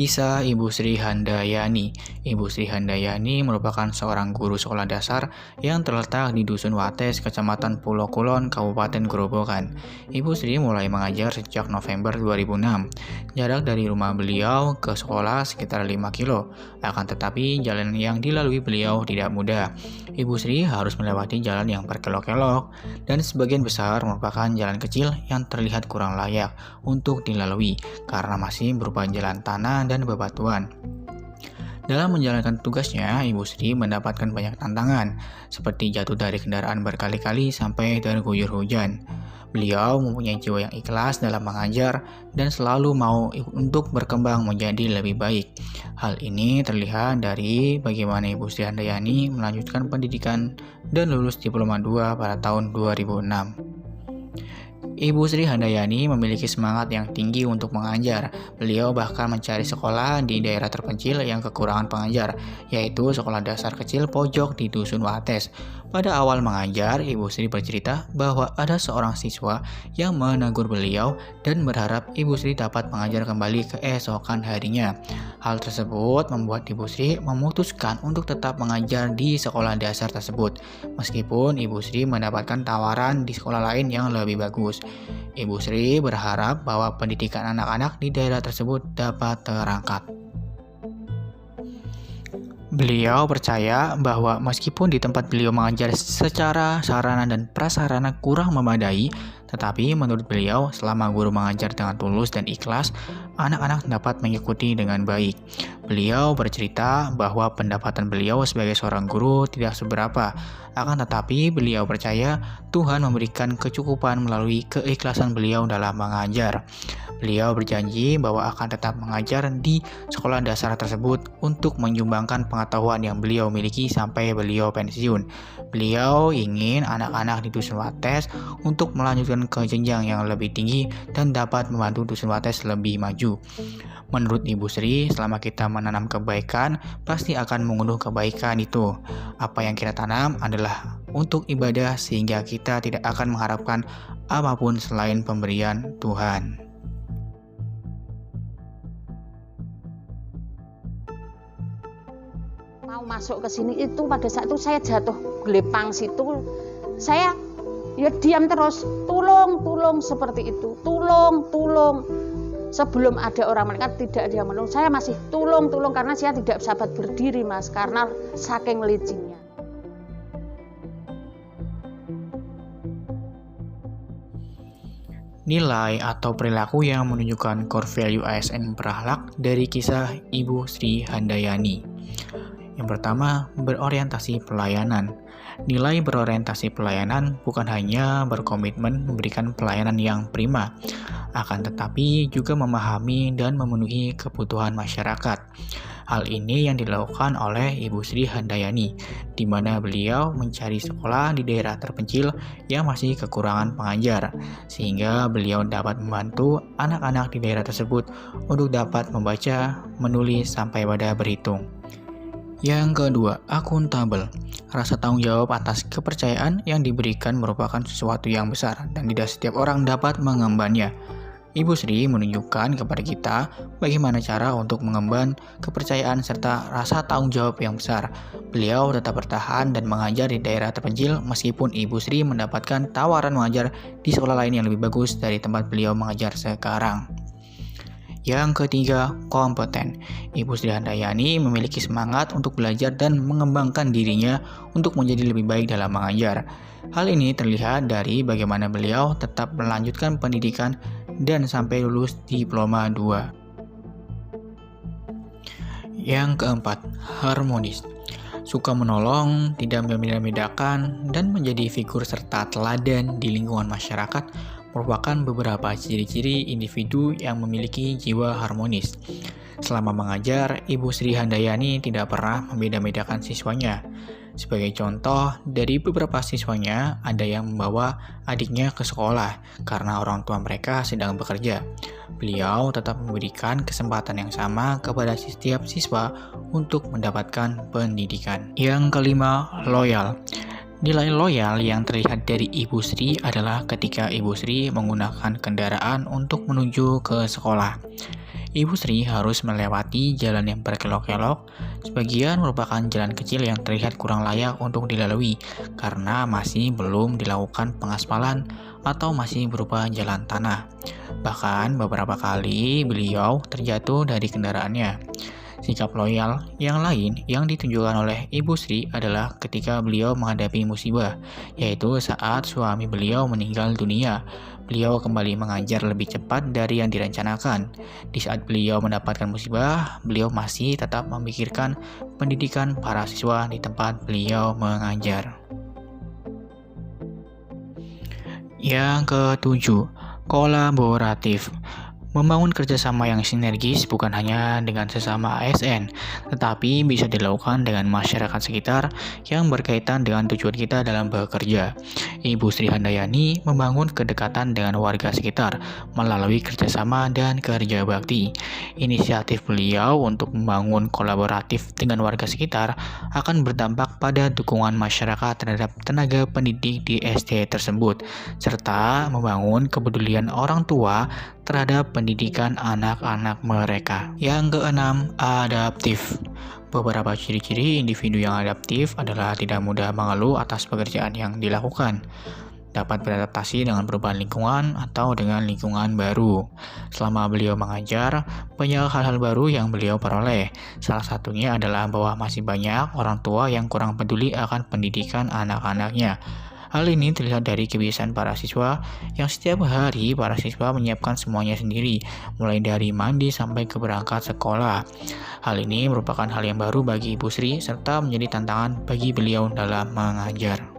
Kisah Ibu Sri Handayani. Ibu Sri Handayani merupakan seorang guru sekolah dasar yang terletak di Dusun Wates, Kecamatan Pulau Kulon, Kabupaten Grobogan. Ibu Sri mulai mengajar sejak November 2006. Jarak dari rumah beliau ke sekolah sekitar 5 kilo. Akan tetapi jalan yang dilalui beliau tidak mudah. Ibu Sri harus melewati jalan yang berkelok-kelok dan sebagian besar merupakan jalan kecil yang terlihat kurang layak untuk dilalui karena masih berupa jalan tanah dan bebatuan. Dalam menjalankan tugasnya, Ibu Sri mendapatkan banyak tantangan, seperti jatuh dari kendaraan berkali-kali sampai terguyur hujan. Beliau mempunyai jiwa yang ikhlas dalam mengajar dan selalu mau untuk berkembang menjadi lebih baik. Hal ini terlihat dari bagaimana Ibu Sri Handayani melanjutkan pendidikan dan lulus Diploma 2 pada tahun 2006. Ibu Sri Handayani memiliki semangat yang tinggi untuk mengajar. Beliau bahkan mencari sekolah di daerah terpencil yang kekurangan pengajar, yaitu sekolah dasar kecil pojok di Dusun Wates. Pada awal mengajar, Ibu Sri bercerita bahwa ada seorang siswa yang menegur beliau dan berharap Ibu Sri dapat mengajar kembali keesokan harinya. Hal tersebut membuat Ibu Sri memutuskan untuk tetap mengajar di sekolah dasar tersebut, meskipun Ibu Sri mendapatkan tawaran di sekolah lain yang lebih bagus. Ibu Sri berharap bahwa pendidikan anak-anak di daerah tersebut dapat terangkat. Beliau percaya bahwa meskipun di tempat beliau mengajar secara sarana dan prasarana kurang memadai, tetapi menurut beliau selama guru mengajar dengan tulus dan ikhlas, anak-anak dapat mengikuti dengan baik. Beliau bercerita bahwa pendapatan beliau sebagai seorang guru tidak seberapa, akan tetapi beliau percaya Tuhan memberikan kecukupan melalui keikhlasan beliau dalam mengajar. Beliau berjanji bahwa akan tetap mengajar di sekolah dasar tersebut untuk menyumbangkan pengetahuan yang beliau miliki sampai beliau pensiun. Beliau ingin anak-anak di Dusun Wates untuk melanjutkan ke jenjang yang lebih tinggi dan dapat membantu Dusun Wates lebih maju. Menurut Ibu Sri, selama kita menanam kebaikan, pasti akan mengunduh kebaikan itu. Apa yang kita tanam adalah untuk ibadah sehingga kita tidak akan mengharapkan apapun selain pemberian Tuhan. Mau masuk ke sini itu pada saat itu saya jatuh gelepang situ, saya ya diam terus, tolong seperti itu, tolong. Sebelum ada orang mereka tidak ada yang menolong, saya masih tolong karena saya tidak sahabat berdiri Mas, karena saking licinnya. Nilai atau perilaku yang menunjukkan core value ASN berakhlak dari kisah Ibu Sri Handayani. Yang pertama, berorientasi pelayanan. Nilai berorientasi pelayanan bukan hanya berkomitmen memberikan pelayanan yang prima, akan tetapi juga memahami dan memenuhi kebutuhan masyarakat. Hal ini yang dilakukan oleh Ibu Sri Handayani, di mana beliau mencari sekolah di daerah terpencil yang masih kekurangan pengajar, sehingga beliau dapat membantu anak-anak di daerah tersebut untuk dapat membaca, menulis, sampai pada berhitung. Yang kedua, akuntabel. Rasa tanggung jawab atas kepercayaan yang diberikan merupakan sesuatu yang besar dan tidak setiap orang dapat mengembannya. Ibu Sri menunjukkan kepada kita bagaimana cara untuk mengemban kepercayaan serta rasa tanggung jawab yang besar. Beliau tetap bertahan dan mengajar di daerah terpencil meskipun Ibu Sri mendapatkan tawaran mengajar di sekolah lain yang lebih bagus dari tempat beliau mengajar sekarang. Yang ketiga, kompeten. Ibu Sri Handayani memiliki semangat untuk belajar dan mengembangkan dirinya untuk menjadi lebih baik dalam mengajar. Hal ini terlihat dari bagaimana beliau tetap melanjutkan pendidikan dan sampai lulus Diploma 2. Yang keempat, harmonis. Suka menolong, tidak membeda-bedakan, dan menjadi figur serta teladan di lingkungan masyarakat merupakan beberapa ciri-ciri individu yang memiliki jiwa harmonis. Selama mengajar, Ibu Sri Handayani tidak pernah membeda-bedakan siswanya. Sebagai contoh, dari beberapa siswanya ada yang membawa adiknya ke sekolah karena orang tua mereka sedang bekerja. Beliau tetap memberikan kesempatan yang sama kepada setiap siswa untuk mendapatkan pendidikan. Yang kelima, loyal. Nilai loyal yang terlihat dari Ibu Sri adalah ketika Ibu Sri menggunakan kendaraan untuk menuju ke sekolah. Ibu Sri harus melewati jalan yang berkelok-kelok. Sebagian merupakan jalan kecil yang terlihat kurang layak untuk dilalui karena masih belum dilakukan pengaspalan atau masih berupa jalan tanah. Bahkan beberapa kali beliau terjatuh dari kendaraannya. Sikap loyal yang lain yang ditunjukkan oleh Ibu Sri adalah ketika beliau menghadapi musibah, yaitu saat suami beliau meninggal dunia. Beliau kembali mengajar lebih cepat dari yang direncanakan. Di saat beliau mendapatkan musibah, beliau masih tetap memikirkan pendidikan para siswa di tempat beliau mengajar. Yang ketujuh, kolaboratif. Membangun kerjasama yang sinergis bukan hanya dengan sesama ASN, tetapi bisa dilakukan dengan masyarakat sekitar yang berkaitan dengan tujuan kita dalam bekerja. Ibu Sri Handayani membangun kedekatan dengan warga sekitar melalui kerjasama dan kerja bakti. Inisiatif beliau untuk membangun kolaboratif dengan warga sekitar akan berdampak pada dukungan masyarakat terhadap tenaga pendidik di SD tersebut, serta membangun kepedulian orang tua terhadap pendidikan anak-anak mereka. Yang keenam, adaptif. Beberapa ciri-ciri individu yang adaptif adalah tidak mudah mengeluh atas pekerjaan yang dilakukan, dapat beradaptasi dengan perubahan lingkungan atau dengan lingkungan baru. Selama beliau mengajar, banyak hal-hal baru yang beliau peroleh. Salah satunya adalah bahwa masih banyak orang tua yang kurang peduli akan pendidikan anak-anaknya. Hal ini terlihat dari kebiasaan para siswa yang setiap hari para siswa menyiapkan semuanya sendiri, mulai dari mandi sampai ke berangkat sekolah. Hal ini merupakan hal yang baru bagi Ibu Sri serta menjadi tantangan bagi beliau dalam mengajar.